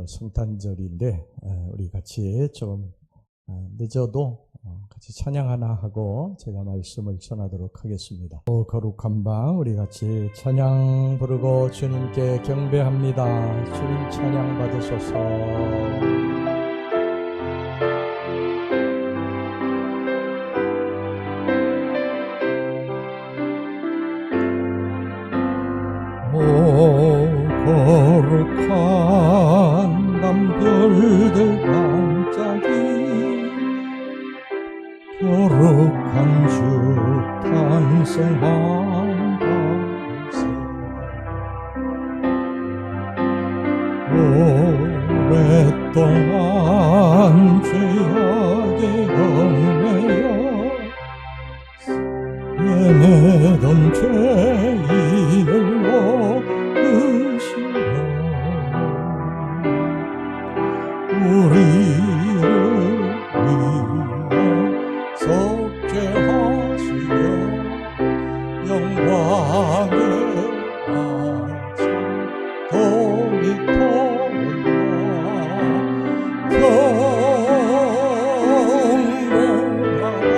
성탄절인데 우리 같이 좀 늦어도 같이 찬양 하나 하고 제가 말씀을 전하도록 하겠습니다. 거룩한 밤 우리 같이 찬양 부르고 주님께 경배합니다. 주님 찬양 받으소서. 거룩한 밤별들 반짝이 거룩한 주 탄생한다세 오랫동안 죄악에 얽매여 헤매던 죄인을 놓으시며 우리를 위해 속죄하시며 영광의 아침 도리토나 경배하라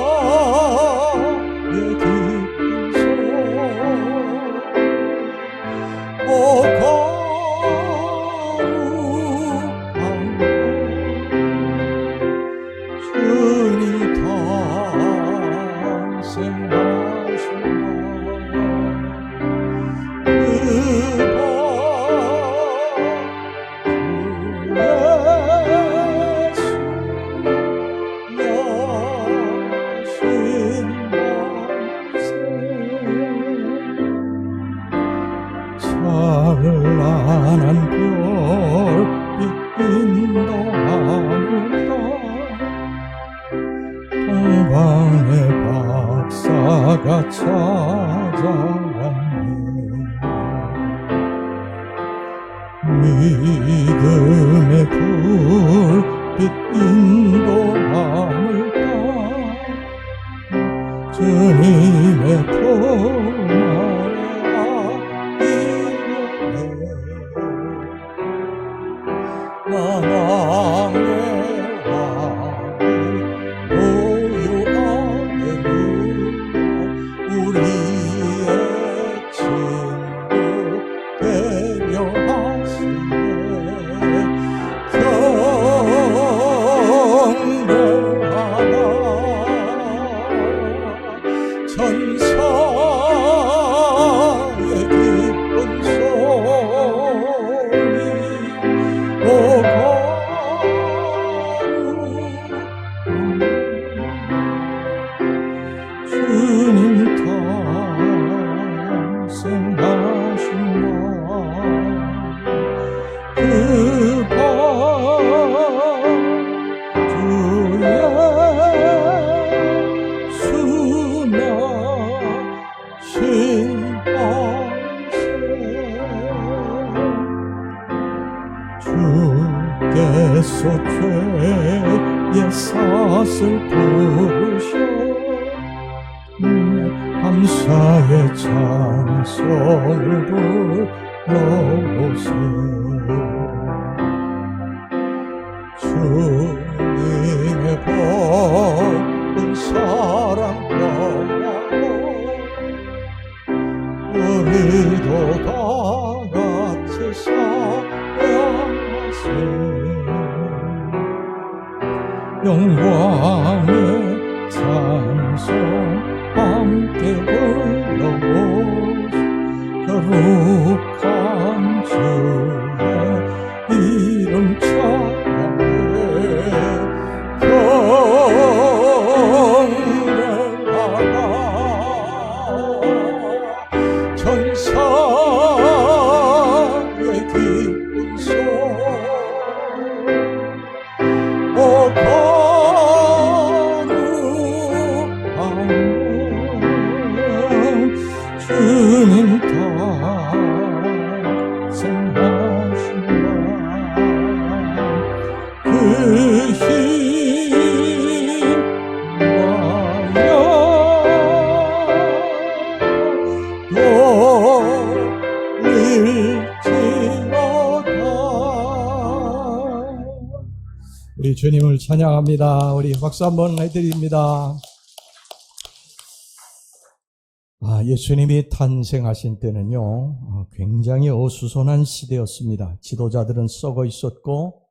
천사의 기쁜 소리 오 거룩한 주님 탄생하시나 찬란한 별빛 인도하는가 동방의 박사가 찾아왔네 믿음의 불빛 인도하는가 주님의 나왕의 왕이 보유하네 우리의 친구 배려하시네 경배하라 천사의 기쁜 소리 오 주님 탄생하신다 그 밤 주 예수 나신 밤새 주께서 죄의 삭을 부르셔 감사의 찬송을 불러보세 주님의 복은 사랑 평하고 우리도 다 같이 사랑하세 영광의 찬송 함께 불러보시 거룩한 주의 이름 찬양해 경배하라 천사의 기쁜 소리 오 거룩한 주님 탄생하신다 그 힘과여 우리 주님을 찬양합니다. 우리 박수 한번 해드립니다. 예수님이 탄생하신 때는요, 굉장히 어수선한 시대였습니다. 지도자들은 썩어 있었고,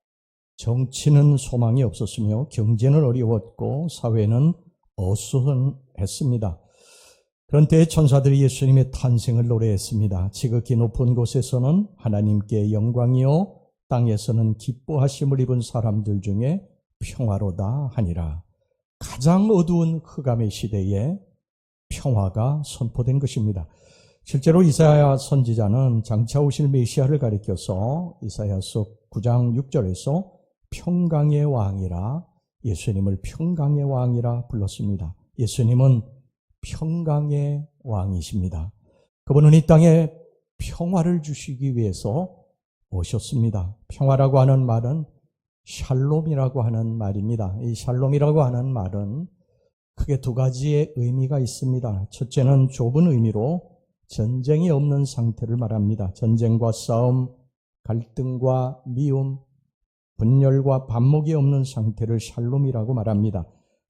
정치는 소망이 없었으며, 경제는 어려웠고, 사회는 어수선했습니다. 그런 때에 천사들이 예수님의 탄생을 노래했습니다. 지극히 높은 곳에서는 하나님께 영광이요, 땅에서는 기뻐하심을 입은 사람들 중에 평화로다 하니라. 가장 어두운 흑암의 시대에 평화가 선포된 것입니다. 실제로 이사야 선지자는 장차 오실 메시아를 가리켜서 이사야서 9장 6절에서 평강의 왕이라, 예수님을 평강의 왕이라 불렀습니다. 예수님은 평강의 왕이십니다. 그분은 이 땅에 평화를 주시기 위해서 오셨습니다. 평화라고 하는 말은 샬롬이라고 하는 말입니다. 이 샬롬이라고 하는 말은 크게 두 가지의 의미가 있습니다. 첫째는 좁은 의미로 전쟁이 없는 상태를 말합니다. 전쟁과 싸움, 갈등과 미움, 분열과 반목이 없는 상태를 샬롬이라고 말합니다.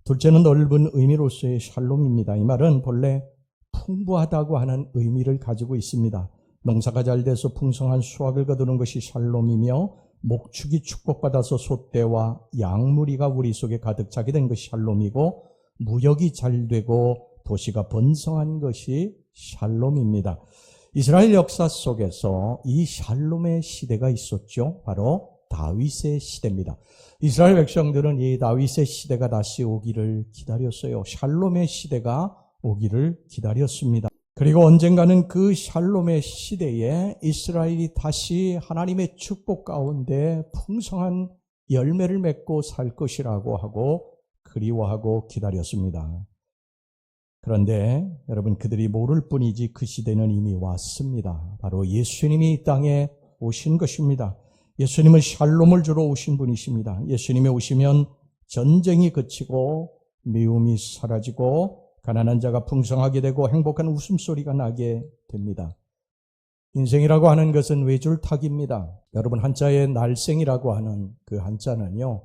둘째는 넓은 의미로서의 샬롬입니다. 이 말은 본래 풍부하다고 하는 의미를 가지고 있습니다. 농사가 잘 돼서 풍성한 수확을 거두는 것이 샬롬이며, 목축이 축복받아서 소떼와 양무리가 우리 속에 가득 차게 된 것이 샬롬이고, 무역이 잘 되고 도시가 번성한 것이 샬롬입니다. 이스라엘 역사 속에서 이 샬롬의 시대가 있었죠. 바로 다윗의 시대입니다. 이스라엘 백성들은 이 다윗의 시대가 다시 오기를 기다렸어요. 샬롬의 시대가 오기를 기다렸습니다. 그리고 언젠가는 그 샬롬의 시대에 이스라엘이 다시 하나님의 축복 가운데 풍성한 열매를 맺고 살 것이라고 하고 그리워하고 기다렸습니다. 그런데 여러분, 그들이 모를 뿐이지 그 시대는 이미 왔습니다. 바로 예수님이 이 땅에 오신 것입니다. 예수님은 샬롬을 주러 오신 분이십니다. 예수님이 오시면 전쟁이 그치고 미움이 사라지고 가난한 자가 풍성하게 되고 행복한 웃음소리가 나게 됩니다. 인생이라고 하는 것은 외줄타기입니다. 여러분, 한자의 날생이라고 하는 그 한자는요,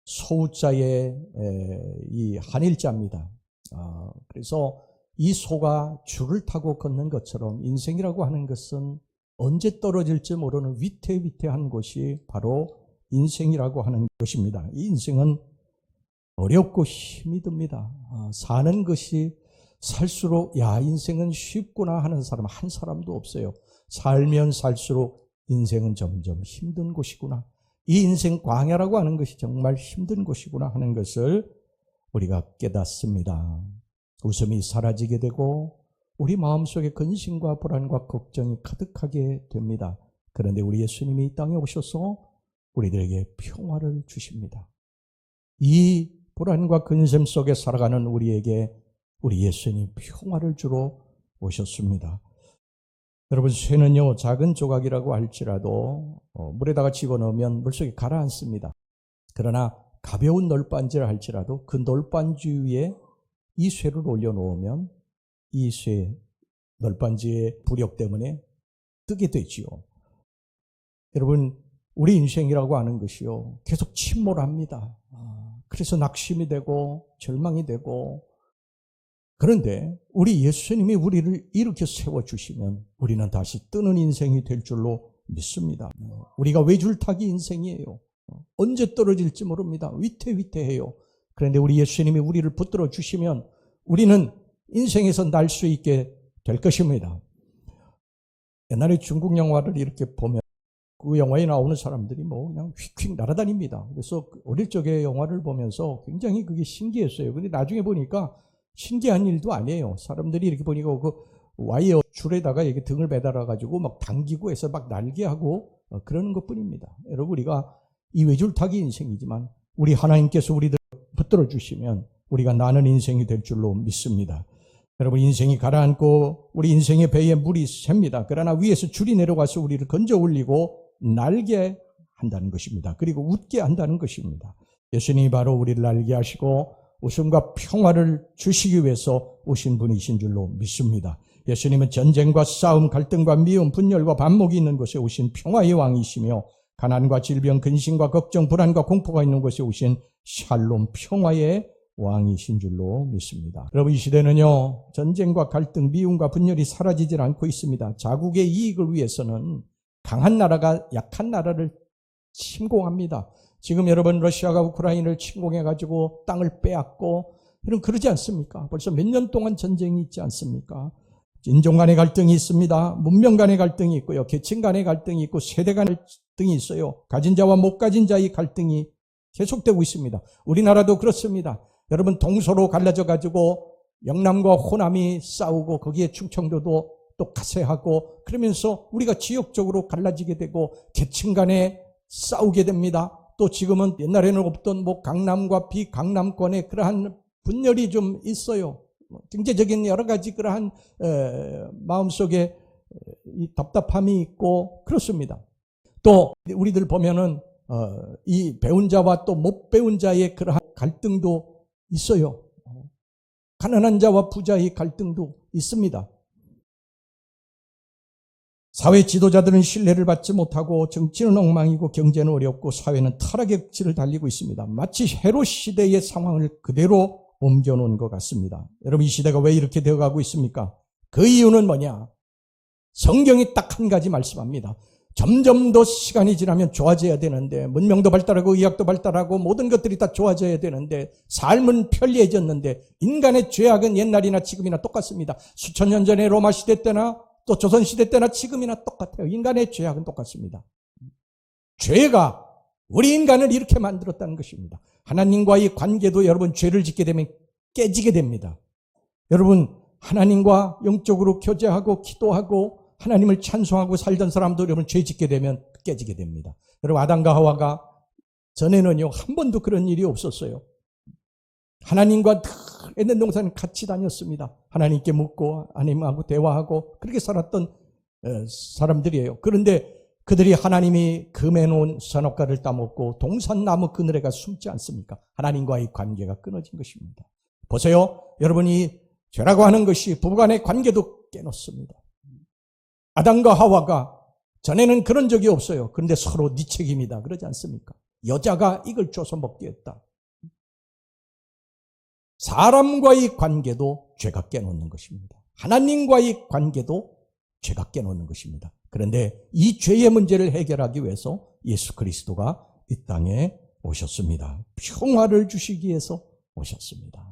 소자의 이 한일자입니다. 그래서 이 소가 줄을 타고 걷는 것처럼 인생이라고 하는 것은 언제 떨어질지 모르는 위태위태한 것이 바로 인생이라고 하는 것입니다. 이 인생은 어렵고 힘이 듭니다. 사는 것이 살수록 인생은 쉽구나 하는 사람 한 사람도 없어요. 살면 살수록 인생은 점점 힘든 곳이구나. 이 인생 광야라고 하는 것이 정말 힘든 곳이구나 하는 것을 우리가 깨닫습니다. 웃음이 사라지게 되고 우리 마음속에 근심과 불안과 걱정이 가득하게 됩니다. 그런데 우리 예수님이 이 땅에 오셔서 우리들에게 평화를 주십니다. 이 불안과 근심 속에 살아가는 우리에게 우리 예수님이 평화를 주러 오셨습니다. 여러분, 쇠는요, 작은 조각이라고 할지라도 물에다가 집어넣으면 물속에 가라앉습니다. 그러나 가벼운 널빤지를 할지라도 그 널빤지 위에 이 쇠를 올려놓으면 이 쇠, 널빤지의 부력 때문에 뜨게 되지요. 여러분, 우리 인생이라고 하는 것이요, 계속 침몰합니다. 그래서 낙심이 되고 절망이 되고, 그런데 우리 예수님이 우리를 이렇게 세워주시면 우리는 다시 뜨는 인생이 될 줄로 믿습니다. 우리가 외줄타기 인생이에요. 언제 떨어질지 모릅니다. 위태위태해요. 그런데 우리 예수님이 우리를 붙들어 주시면 우리는 인생에서 날 수 있게 될 것입니다. 옛날에 중국 영화를 이렇게 보면 그 영화에 나오는 사람들이 그냥 휙휙 날아다닙니다. 그래서 어릴 적에 영화를 보면서 굉장히 그게 신기했어요. 근데 나중에 보니까 신기한 일도 아니에요. 사람들이 이렇게 보니까 그 와이어 줄에다가 이렇게 등을 매달아가지고 막 당기고 해서 막 날게 하고 그러는 것 뿐입니다. 여러분, 우리가 이 외줄타기 인생이지만 우리 하나님께서 우리들 붙들어 주시면 우리가 나는 인생이 될 줄로 믿습니다. 여러분, 인생이 가라앉고 우리 인생의 배에 물이 셉니다. 그러나 위에서 줄이 내려가서 우리를 건져 올리고 날게 한다는 것입니다. 그리고 웃게 한다는 것입니다. 예수님이 바로 우리를 날게 하시고 웃음과 평화를 주시기 위해서 오신 분이신 줄로 믿습니다. 예수님은 전쟁과 싸움, 갈등과 미움, 분열과 반목이 있는 곳에 오신 평화의 왕이시며 가난과 질병, 근심과 걱정, 불안과 공포가 있는 곳에 오신 샬롬 평화의 왕이신 줄로 믿습니다. 여러분, 이 시대는요, 전쟁과 갈등, 미움과 분열이 사라지질 않고 있습니다. 자국의 이익을 위해서는 강한 나라가 약한 나라를 침공합니다. 지금 여러분, 러시아가 우크라이나를 침공해가지고 땅을 빼앗고, 여러분 그러지 않습니까? 벌써 몇 년 동안 전쟁이 있지 않습니까? 인종 간의 갈등이 있습니다. 문명 간의 갈등이 있고요. 계층 간의 갈등이 있고, 세대 간의 갈등이 있어요. 가진 자와 못 가진 자의 갈등이 계속되고 있습니다. 우리나라도 그렇습니다. 여러분, 동서로 갈라져 가지고 영남과 호남이 싸우고, 거기에 충청도도 또 가세하고, 그러면서 우리가 지역적으로 갈라지게 되고 계층 간에 싸우게 됩니다. 또 지금은 옛날에는 없던 강남과 비강남권의 그러한 분열이 좀 있어요. 경제적인 여러 가지 그러한 마음속에 이 답답함이 있고 그렇습니다. 또 우리들 보면은 이 배운 자와 또 못 배운 자의 그러한 갈등도 있어요. 가난한 자와 부자의 갈등도 있습니다. 사회 지도자들은 신뢰를 받지 못하고, 정치는 엉망이고, 경제는 어렵고, 사회는 타락의 극치를 달리고 있습니다. 마치 헤롯 시대의 상황을 그대로 옮겨놓은 것 같습니다. 여러분, 이 시대가 왜 이렇게 되어가고 있습니까? 그 이유는 뭐냐? 성경이 딱 한 가지 말씀합니다. 점점 더 시간이 지나면 좋아져야 되는데, 문명도 발달하고 의학도 발달하고 모든 것들이 다 좋아져야 되는데, 삶은 편리해졌는데, 인간의 죄악은 옛날이나 지금이나 똑같습니다. 수천 년 전에 로마 시대 때나 또 조선시대 때나 지금이나 똑같아요. 인간의 죄악은 똑같습니다. 죄가 우리 인간을 이렇게 만들었다는 것입니다. 하나님과의 관계도 여러분, 죄를 짓게 되면 깨지게 됩니다. 여러분, 하나님과 영적으로 교제하고 기도하고 하나님을 찬송하고 살던 사람도 여러분, 죄 짓게 되면 깨지게 됩니다. 여러분, 아담과 하와가 전에는요, 한 번도 그런 일이 없었어요. 하나님과 늘 에덴 동산을 같이 다녔습니다. 하나님께 묻고 하나님하고 대화하고 그렇게 살았던 사람들이에요. 그런데 그들이 하나님이 금해 놓은 선악과를 따먹고 동산나무 그늘에가 숨지 않습니까? 하나님과의 관계가 끊어진 것입니다. 보세요. 여러분이 죄라고 하는 것이 부부간의 관계도 깨놓습니다. 아담과 하와가 전에는 그런 적이 없어요. 그런데 서로 네 책임이다 그러지 않습니까? 여자가 이걸 줘서 먹게 했다. 사람과의 관계도 죄가 깨놓는 것입니다. 하나님과의 관계도 죄가 깨놓는 것입니다. 그런데 이 죄의 문제를 해결하기 위해서 예수 그리스도가 이 땅에 오셨습니다. 평화를 주시기 위해서 오셨습니다.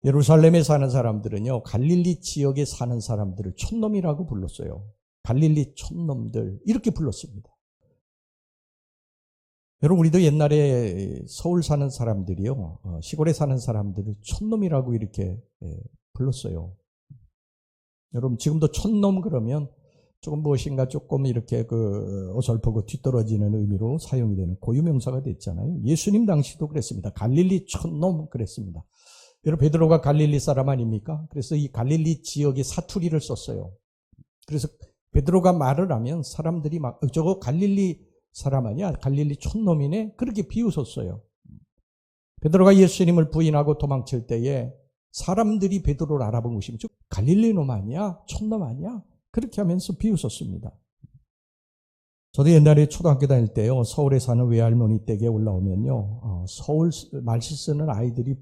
예루살렘에 사는 사람들은요, 갈릴리 지역에 사는 사람들을 촌놈이라고 불렀어요. 갈릴리 촌놈들 이렇게 불렀습니다. 여러분, 우리도 옛날에 서울 사는 사람들이요, 시골에 사는 사람들을 촌놈이라고 이렇게 불렀어요. 여러분, 지금도 촌놈 그러면 조금 무엇인가 조금 이렇게 어설프고 뒤떨어지는 의미로 사용이 되는 고유명사가 됐잖아요. 예수님 당시도 그랬습니다. 갈릴리 촌놈 그랬습니다. 여러분, 베드로가 갈릴리 사람 아닙니까? 그래서 이 갈릴리 지역에 사투리를 썼어요. 그래서 베드로가 말을 하면 사람들이 막 저거 갈릴리 사람 아니야? 갈릴리 촌놈이네? 그렇게 비웃었어요. 베드로가 예수님을 부인하고 도망칠 때에 사람들이 베드로를 알아본 것이면 갈릴리 놈 아니야? 촌놈 아니야? 그렇게 하면서 비웃었습니다. 저도 옛날에 초등학교 다닐 때요, 서울에 사는 외할머니 댁에 올라오면요, 서울 말씨 쓰는 아이들이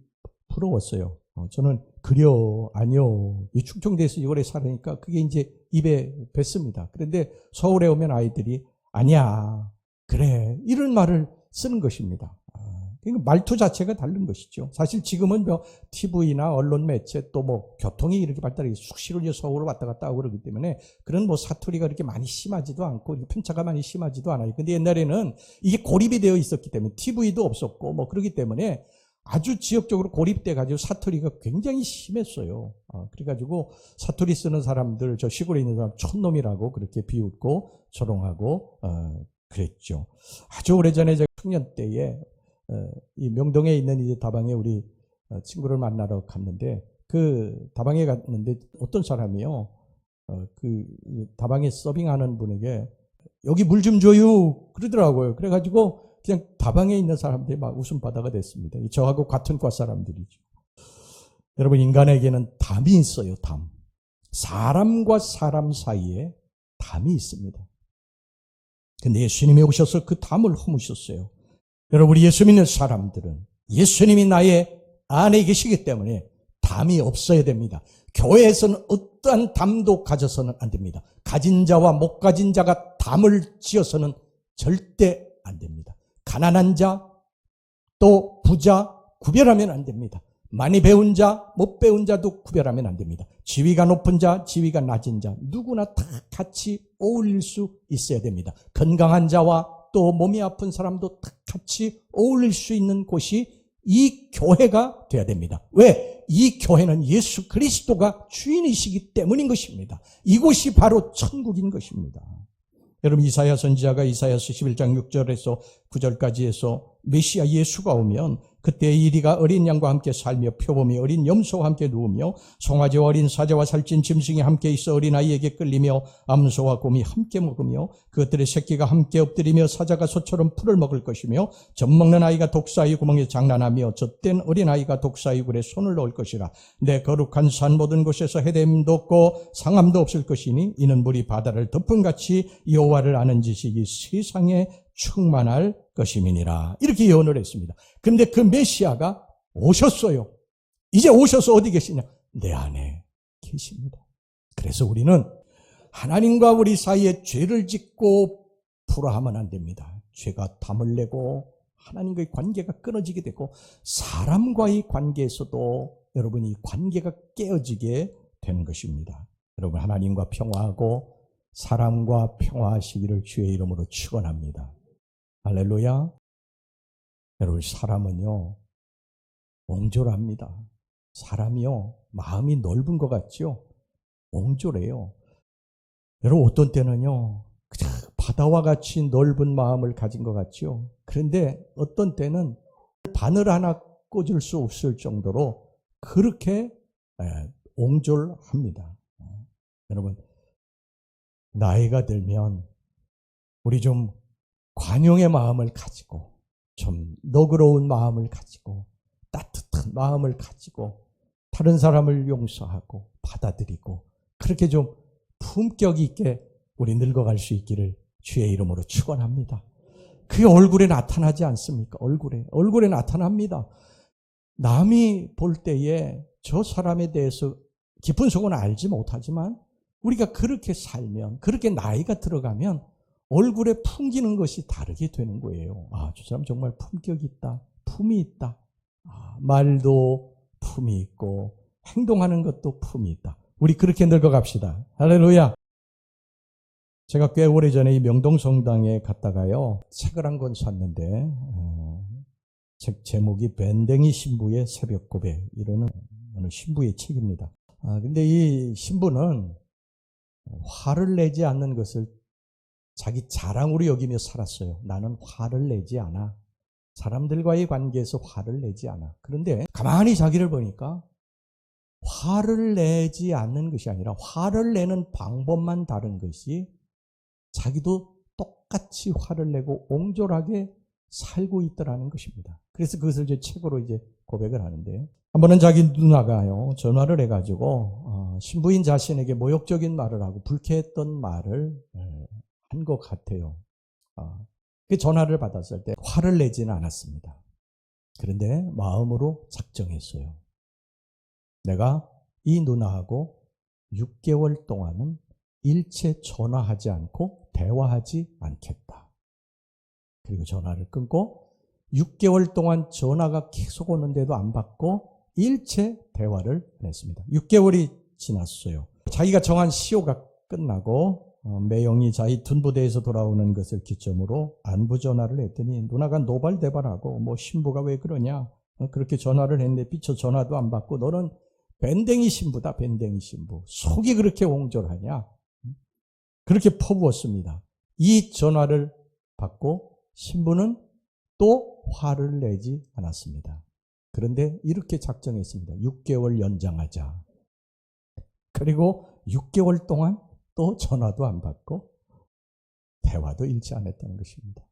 부러웠어요. 저는 그려, 아니요, 이 충청도에서 이거에 살으니까 그게 이제 입에 뱉습니다. 그런데 서울에 오면 아이들이 아니야, 그래, 이런 말을 쓰는 것입니다. 그러니까 말투 자체가 다른 것이죠. 사실 지금은 TV나 언론 매체 또 교통이 이렇게 발달해 수시로 서울을 왔다 갔다 하고 그러기 때문에 그런 사투리가 그렇게 많이 심하지도 않고 편차가 많이 심하지도 않아요. 근데 옛날에는 이게 고립이 되어 있었기 때문에 TV도 없었고 그러기 때문에 아주 지역적으로 고립돼 가지고 사투리가 굉장히 심했어요. 그래가지고 사투리 쓰는 사람들, 저 시골에 있는 사람 촌놈이라고 그렇게 비웃고 조롱하고 그랬죠. 아주 오래전에 제가 청년 때에 이 명동에 있는 이제 다방에 우리 친구를 만나러 갔는데, 그 다방에 갔는데 어떤 사람이요, 그 다방에 서빙하는 분에게 여기 물 좀 줘요 그러더라고요. 그래가지고 그냥 다방에 있는 사람들이 막 웃음바다가 됐습니다. 저하고 같은 과 사람들이죠. 여러분, 인간에게는 담이 있어요. 담. 사람과 사람 사이에 담이 있습니다. 근데 예수님이 오셔서 그 담을 허무셨어요. 여러분, 우리 예수 믿는 사람들은 예수님이 나의 안에 계시기 때문에 담이 없어야 됩니다. 교회에서는 어떠한 담도 가져서는 안 됩니다. 가진 자와 못 가진 자가 담을 지어서는 절대 안 됩니다. 가난한 자, 또 부자 구별하면 안 됩니다. 많이 배운 자, 못 배운 자도 구별하면 안 됩니다. 지위가 높은 자, 지위가 낮은 자, 누구나 다 같이 어울릴 수 있어야 됩니다. 건강한 자와 또 몸이 아픈 사람도 다 같이 어울릴 수 있는 곳이 이 교회가 돼야 됩니다. 왜? 이 교회는 예수 그리스도가 주인이시기 때문인 것입니다. 이곳이 바로 천국인 것입니다. 여러분, 이사야 선지자가 이사야서 11장 6절에서 9절까지 해서 메시아 예수가 오면 그때 이리가 어린 양과 함께 살며 표범이 어린 염소와 함께 누우며 송아지와 어린 사자와 살찐 짐승이 함께 있어 어린아이에게 끌리며 암소와 곰이 함께 먹으며 그것들의 새끼가 함께 엎드리며 사자가 소처럼 풀을 먹을 것이며 젖먹는 아이가 독사의 구멍에 장난하며 젖된 어린아이가 독사의 굴에 손을 넣을 것이라. 내 거룩한 산 모든 곳에서 해됨도 없고 상함도 없을 것이니 이는 물이 바다를 덮음같이 여호와를 아는 지식이 세상에 충만할 것임이니라. 이렇게 예언을 했습니다. 그런데 그 메시아가 오셨어요. 이제 오셔서 어디 계시냐? 내 안에 계십니다. 그래서 우리는 하나님과 우리 사이에 죄를 짓고 불화하면 안 됩니다. 죄가 담을 내고 하나님과의 관계가 끊어지게 되고 사람과의 관계에서도 여러분이 관계가 깨어지게 되는 것입니다. 여러분, 하나님과 평화하고 사람과 평화하시기를 주의 이름으로 축원합니다. 할렐루야. 여러분, 사람은요 옹졸합니다. 사람이요 마음이 넓은 것 같죠? 옹졸해요. 여러분, 어떤 때는요 그냥 바다와 같이 넓은 마음을 가진 것 같죠? 그런데 어떤 때는 바늘 하나 꽂을 수 없을 정도로 그렇게 옹졸합니다. 여러분, 나이가 들면 우리 좀 관용의 마음을 가지고 좀 너그러운 마음을 가지고 따뜻한 마음을 가지고 다른 사람을 용서하고 받아들이고 그렇게 좀 품격 있게 우리 늙어갈 수 있기를 주의 이름으로 축원합니다. 그게 얼굴에 나타나지 않습니까? 얼굴에 나타납니다. 남이 볼 때에 저 사람에 대해서 깊은 속은 알지 못하지만 우리가 그렇게 살면, 그렇게 나이가 들어가면 얼굴에 풍기는 것이 다르게 되는 거예요. 아, 저 사람 정말 품격이 있다, 품이 있다. 말도 품이 있고 행동하는 것도 품이 있다. 우리 그렇게 늙어갑시다. 할렐루야. 제가 꽤 오래전에 이 명동성당에 갔다가요 책을 한 권 샀는데 책 제목이 밴댕이 신부의 새벽 고백, 이러는 어느 신부의 책입니다. 근데 이 신부는 화를 내지 않는 것을 자기 자랑으로 여기며 살았어요. 나는 화를 내지 않아. 사람들과의 관계에서 화를 내지 않아. 그런데 가만히 자기를 보니까 화를 내지 않는 것이 아니라 화를 내는 방법만 다른 것이 자기도 똑같이 화를 내고 옹졸하게 살고 있더라는 것입니다. 그래서 그것을 제 책으로 이제 고백을 하는데, 한 번은 자기 누나가요 전화를 해가지고 신부인 자신에게 모욕적인 말을 하고 불쾌했던 말을 한 것 같아요. 그 전화를 받았을 때 화를 내지는 않았습니다. 그런데 마음으로 작정했어요. 내가 이 누나하고 6개월 동안은 일체 전화하지 않고 대화하지 않겠다. 그리고 전화를 끊고 6개월 동안 전화가 계속 오는데도 안 받고 일체 대화를 안 했습니다. 6개월이 지났어요. 자기가 정한 시효가 끝나고 매형이 자기 둔부대에서 돌아오는 것을 기점으로 안부 전화를 했더니 누나가 노발대발하고 뭐 신부가 왜 그러냐, 그렇게 전화를 했는데 비춰 전화도 안 받고 너는 밴댕이 신부다, 밴댕이 신부. 속이 그렇게 옹졸하냐, 그렇게 퍼부었습니다. 이 전화를 받고 신부는 또 화를 내지 않았습니다. 그런데 이렇게 작정했습니다. 6개월 연장하자. 그리고 6개월 동안 또 전화도 안 받고 대화도 잃지 않았다는 것입니다.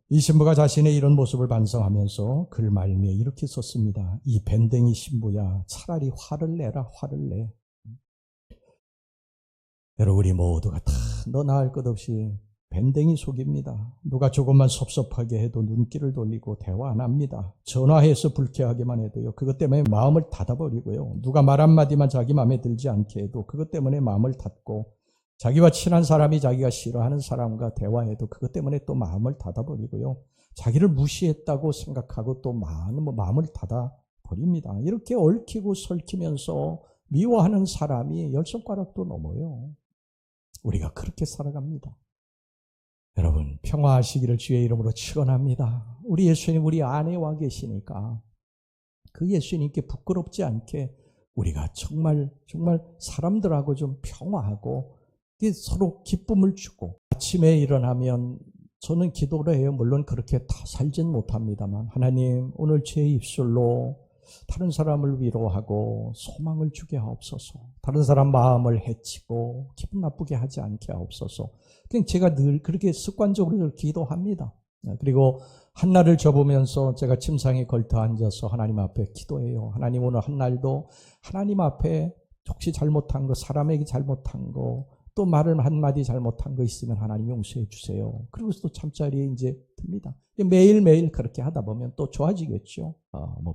이 신부가 자신의 이런 모습을 반성하면서 글 말미에 이렇게 썼습니다. 이 밴댕이 신부야, 차라리 화를 내라, 화를 내. 여러분, 우리 모두가 다 너 나을 것 없이 밴댕이 속입니다. 누가 조금만 섭섭하게 해도 눈길을 돌리고 대화 안 합니다. 전화해서 불쾌하게만 해도요, 그것 때문에 마음을 닫아버리고요. 누가 말 한마디만 자기 마음에 들지 않게 해도 그것 때문에 마음을 닫고, 자기와 친한 사람이 자기가 싫어하는 사람과 대화해도 그것 때문에 또 마음을 닫아버리고요. 자기를 무시했다고 생각하고 또 마음을 닫아버립니다. 이렇게 얽히고 설키면서 미워하는 사람이 10손가락도 넘어요. 우리가 그렇게 살아갑니다. 여러분, 평화하시기를 주의 이름으로 축원합니다. 우리 예수님 우리 안에 와 계시니까 그 예수님께 부끄럽지 않게 우리가 정말 사람들하고 좀 평화하고 서로 기쁨을 주고, 아침에 일어나면 저는 기도를 해요. 물론 그렇게 다 살진 못합니다만, 하나님 오늘 제 입술로 다른 사람을 위로하고 소망을 주게 하옵소서. 다른 사람 마음을 해치고 기분 나쁘게 하지 않게 하옵소서. 그냥 제가 늘 그렇게 습관적으로 기도합니다. 그리고 한날을 접으면서 제가 침상에 걸터 앉아서 하나님 앞에 기도해요. 하나님 오늘 한날도 하나님 앞에 혹시 잘못한 거, 사람에게 잘못한 거, 또 말을 한마디 잘못한 거 있으면 하나님 용서해 주세요. 그리고 또 잠자리에 이제 듭니다. 매일매일 그렇게 하다 보면 또 좋아지겠죠.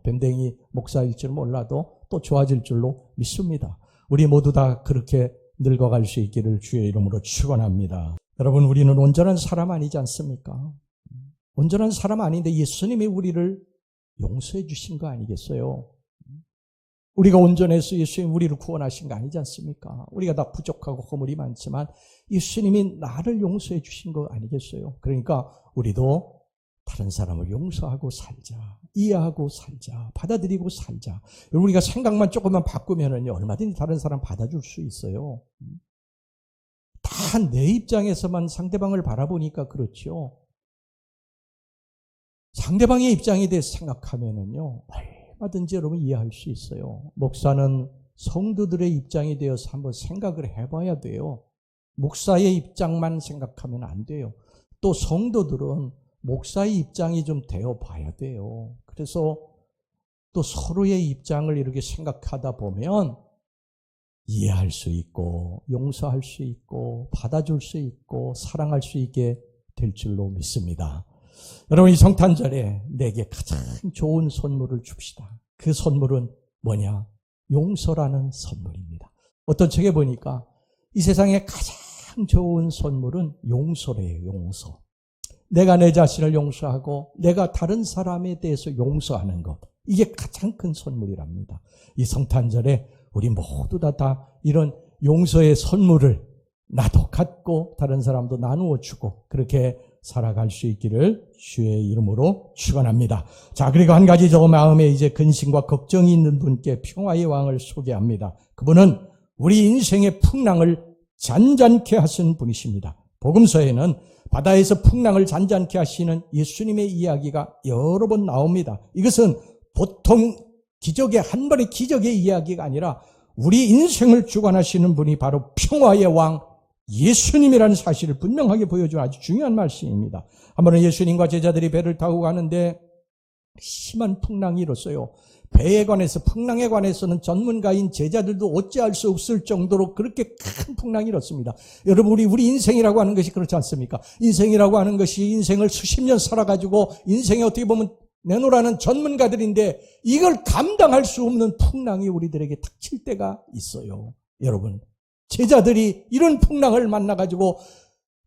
밴댕이 목사일 줄 몰라도 또 좋아질 줄로 믿습니다. 우리 모두 다 그렇게 늙어갈 수 있기를 주의 이름으로 축원합니다. 여러분, 우리는 온전한 사람 아니지 않습니까? 온전한 사람 아닌데 예수님이 우리를 용서해 주신 거 아니겠어요? 우리가 온전해서 예수님 우리를 구원하신 거 아니지 않습니까? 우리가 다 부족하고 허물이 많지만 예수님이 나를 용서해 주신 거 아니겠어요? 그러니까 우리도 다른 사람을 용서하고 살자, 이해하고 살자, 받아들이고 살자. 우리가 생각만 조금만 바꾸면은요, 얼마든지 다른 사람 받아줄 수 있어요. 다 내 입장에서만 상대방을 바라보니까 그렇죠. 상대방의 입장에 대해서 생각하면은요, 얼마든지 여러분 이해할 수 있어요. 목사는 성도들의 입장이 되어서 한번 생각을 해봐야 돼요. 목사의 입장만 생각하면 안 돼요. 또 성도들은 목사의 입장이 좀 되어 봐야 돼요. 그래서 또 서로의 입장을 이렇게 생각하다 보면 이해할 수 있고, 용서할 수 있고, 받아줄 수 있고, 사랑할 수 있게 될 줄로 믿습니다. 여러분, 이 성탄절에 내게 가장 좋은 선물을 줍시다. 그 선물은 뭐냐? 용서라는 선물입니다. 어떤 책에 보니까 이 세상에 가장 좋은 선물은 용서래요. 용서. 내가 내 자신을 용서하고 내가 다른 사람에 대해서 용서하는 것, 이게 가장 큰 선물이랍니다. 이 성탄절에 우리 모두 다 이런 용서의 선물을 나도 갖고 다른 사람도 나누어 주고 그렇게 살아갈 수 있기를 주의 이름으로 축원합니다. 자, 그리고 한 가지 저 마음에 이제 근심과 걱정이 있는 분께 평화의 왕을 소개합니다. 그분은 우리 인생의 풍랑을 잔잔케 하신 분이십니다. 복음서에는 바다에서 풍랑을 잔잔케 하시는 예수님의 이야기가 여러 번 나옵니다. 이것은 보통 기적의 한 번의 기적의 이야기가 아니라 우리 인생을 주관하시는 분이 바로 평화의 왕 예수님이라는 사실을 분명하게 보여주는 아주 중요한 말씀입니다. 한 번은 예수님과 제자들이 배를 타고 가는데 심한 풍랑이 일었어요. 배에 관해서, 풍랑에 관해서는 전문가인 제자들도 어찌할 수 없을 정도로 그렇게 큰 풍랑이 일었습니다. 여러분, 우리 인생이라고 하는 것이 그렇지 않습니까? 인생이라고 하는 것이 인생을 수십 년 살아가지고 인생에 어떻게 보면 내놓으라는 전문가들인데 이걸 감당할 수 없는 풍랑이 우리들에게 닥칠 때가 있어요. 여러분, 제자들이 이런 풍랑을 만나가지고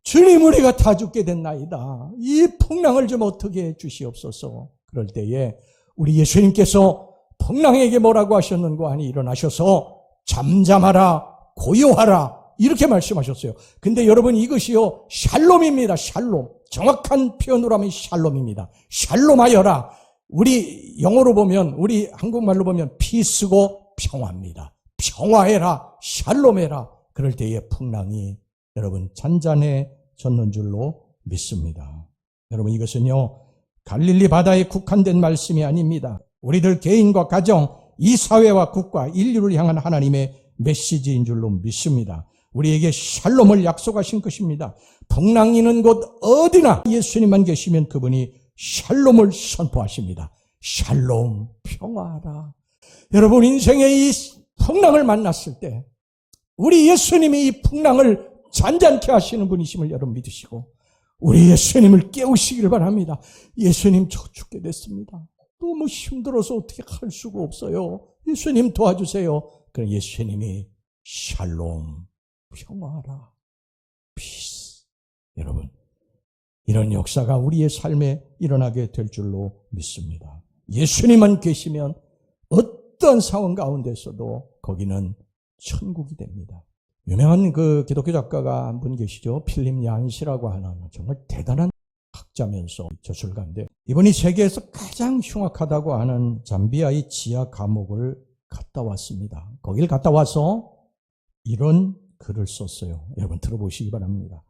주님, 우리가 다 죽게 됐나이다. 이 풍랑을 좀 어떻게 해 주시옵소서. 그럴 때에 우리 예수님께서 풍랑에게 뭐라고 하셨는가 하니 일어나셔서 잠잠하라, 고요하라 이렇게 말씀하셨어요. 근데 여러분, 이것이요 샬롬입니다. 샬롬. 정확한 표현으로 하면 샬롬입니다. 샬롬하여라. 우리 영어로 보면, 우리 한국말로 보면 피스고 평화입니다. 평화해라, 샬롬해라. 그럴 때에 풍랑이 여러분 잔잔해졌는 줄로 믿습니다. 여러분, 이것은요 갈릴리 바다에 국한된 말씀이 아닙니다. 우리들 개인과 가정, 이 사회와 국가, 인류를 향한 하나님의 메시지인 줄로 믿습니다. 우리에게 샬롬을 약속하신 것입니다. 풍랑이는 곳 어디나 예수님만 계시면 그분이 샬롬을 선포하십니다. 샬롬, 평화하라. 여러분, 인생의 이 풍랑을 만났을 때 우리 예수님이 이 풍랑을 잔잔케 하시는 분이심을 여러분 믿으시고, 우리 예수님을 깨우시기를 바랍니다. 예수님, 저 죽게 됐습니다. 너무 힘들어서 어떻게 할 수가 없어요. 예수님 도와주세요. 그럼 예수님이 샬롬, 평화라, 피스. 여러분, 이런 역사가 우리의 삶에 일어나게 될 줄로 믿습니다. 예수님만 계시면 어떤 상황 가운데서도 거기는 천국이 됩니다. 유명한 그 기독교 작가가 한 분 계시죠. 필립 얀시라고 하는 정말 대단한 학자면서 저술가인데, 이분이 세계에서 가장 흉악하다고 하는 잠비아의 지하 감옥을 갔다 왔습니다. 거길 갔다 와서 이런 글을 썼어요. 여러분 들어보시기 바랍니다.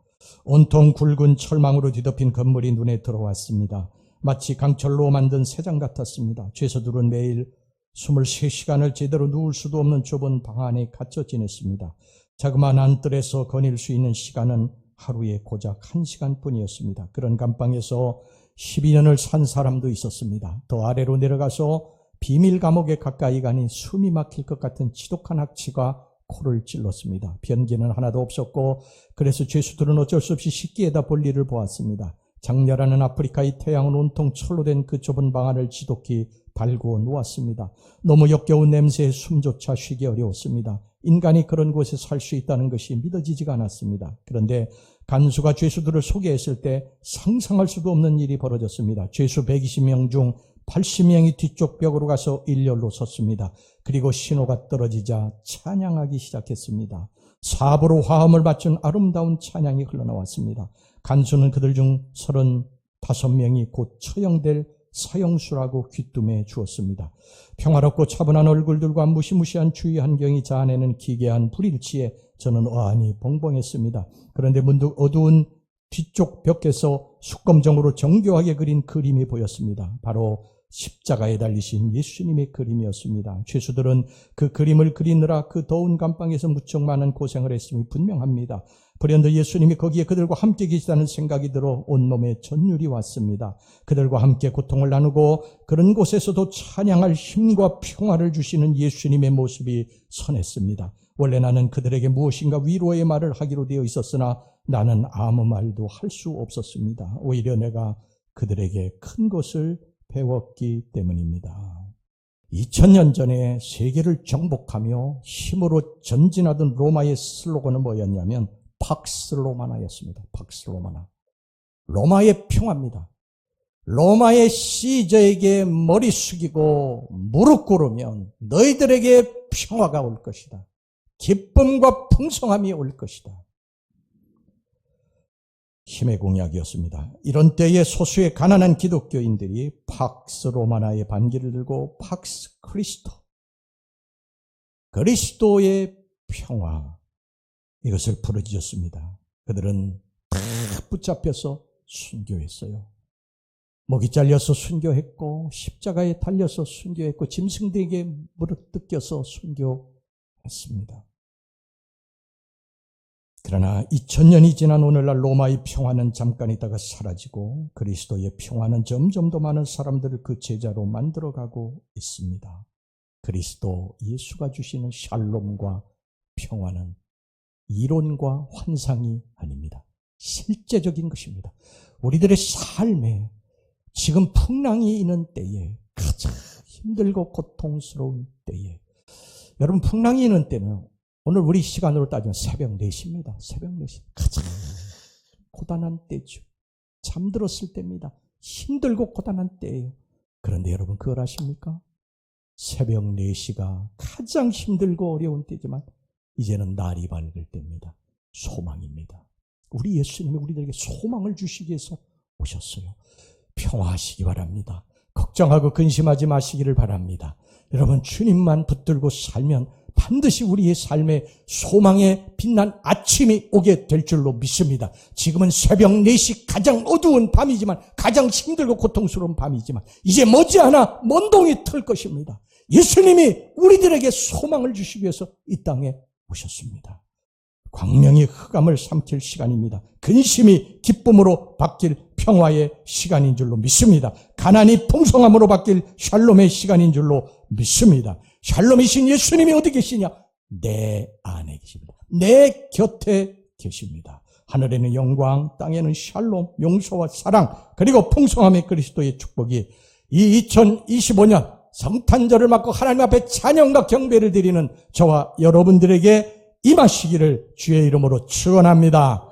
온통 굵은 철망으로 뒤덮인 건물이 눈에 들어왔습니다. 마치 강철로 만든 새장 같았습니다. 죄수들은 매일 23시간을 제대로 누울 수도 없는 좁은 방 안에 갇혀 지냈습니다. 자그마한 안뜰에서 거닐 수 있는 시간은 하루에 고작 1시간뿐이었습니다. 그런 감방에서 12년을 산 사람도 있었습니다. 더 아래로 내려가서 비밀 감옥에 가까이 가니 숨이 막힐 것 같은 지독한 악취가 코를 찔렀습니다. 변기는 하나도 없었고, 그래서 죄수들은 어쩔 수 없이 식기에다 볼일을 보았습니다. 장렬하는 아프리카의 태양은 온통 철로 된 그 좁은 방 안을 지독히 달구어 놓았습니다. 너무 역겨운 냄새에 숨조차 쉬기 어려웠습니다. 인간이 그런 곳에 살 수 있다는 것이 믿어지지가 않았습니다. 그런데 간수가 죄수들을 소개했을 때 상상할 수도 없는 일이 벌어졌습니다. 죄수 120명 중 80명이 뒤쪽 벽으로 가서 일렬로 섰습니다. 그리고 신호가 떨어지자 찬양하기 시작했습니다. 사부로 화음을 맞춘 아름다운 찬양이 흘러나왔습니다. 간수는 그들 중 35명이 곧 처형될 사형수라고 귀뜸해 주었습니다. 평화롭고 차분한 얼굴들과 무시무시한 주위 환경이 자아내는 기괴한 불일치에 저는 어안이 벙벙했습니다. 그런데 문득 어두운 뒤쪽 벽에서 숙검정으로 정교하게 그린 그림이 보였습니다. 바로 십자가에 달리신 예수님의 그림이었습니다. 죄수들은 그 그림을 그리느라 그 더운 감방에서 무척 많은 고생을 했음이 분명합니다. 불현듯 예수님이 거기에 그들과 함께 계시다는 생각이 들어 온몸에 전율이 왔습니다. 그들과 함께 고통을 나누고 그런 곳에서도 찬양할 힘과 평화를 주시는 예수님의 모습이 선했습니다. 원래 나는 그들에게 무엇인가 위로의 말을 하기로 되어 있었으나 나는 아무 말도 할 수 없었습니다. 오히려 내가 그들에게 큰 것을 배웠기 때문입니다. 2000년 전에 세계를 정복하며 힘으로 전진하던 로마의 슬로건은 뭐였냐면 팍스 로마나였습니다. 팍스 로마나. 로마의 평화입니다. 로마의 시저에게 머리 숙이고 무릎 꿇으면 너희들에게 평화가 올 것이다. 기쁨과 풍성함이 올 것이다. 힘의 공약이었습니다. 이런 때에 소수의 가난한 기독교인들이 팍스 로마나의 반기를 들고 팍스 크리스토, 그리스도의 평화, 이것을 부르짖었습니다. 그들은 탁 붙잡혀서 순교했어요. 목이 잘려서 순교했고 십자가에 달려서 순교했고 짐승들에게 무릎 뜯겨서 순교했습니다. 그러나 2000년이 지난 오늘날 로마의 평화는 잠깐 있다가 사라지고 그리스도의 평화는 점점 더 많은 사람들을 그 제자로 만들어가고 있습니다. 그리스도 예수가 주시는 샬롬과 평화는 이론과 환상이 아닙니다. 실제적인 것입니다. 우리들의 삶에 지금 풍랑이 있는 때에, 가장 힘들고 고통스러운 때에, 여러분 풍랑이 있는 때는 오늘 우리 시간으로 따지면 새벽 4시입니다. 새벽 4시. 가장 고단한 때죠. 잠들었을 때입니다. 힘들고 고단한 때예요. 그런데 여러분 그걸 아십니까? 새벽 4시가 가장 힘들고 어려운 때지만 이제는 날이 밝을 때입니다. 소망입니다. 우리 예수님이 우리들에게 소망을 주시기 위해서 오셨어요. 평화하시기 바랍니다. 걱정하고 근심하지 마시기를 바랍니다. 여러분 주님만 붙들고 살면 반드시 우리의 삶에 소망의 빛난 아침이 오게 될 줄로 믿습니다. 지금은 새벽 4시 가장 어두운 밤이지만, 가장 힘들고 고통스러운 밤이지만 이제 머지않아 먼동이 틀 것입니다. 예수님이 우리들에게 소망을 주시기 위해서 이 땅에 오셨습니다. 광명이 흑암을 삼킬 시간입니다. 근심이 기쁨으로 바뀔 평화의 시간인 줄로 믿습니다. 가난이 풍성함으로 바뀔 샬롬의 시간인 줄로 믿습니다. 샬롬이신 예수님이 어디 계시냐? 내 안에 계십니다. 내 곁에 계십니다. 하늘에는 영광, 땅에는 샬롬, 용서와 사랑, 그리고 풍성함의 그리스도의 축복이 이 2025년 성탄절을 맞고 하나님 앞에 찬양과 경배를 드리는 저와 여러분들에게 임하시기를 주의 이름으로 축원합니다.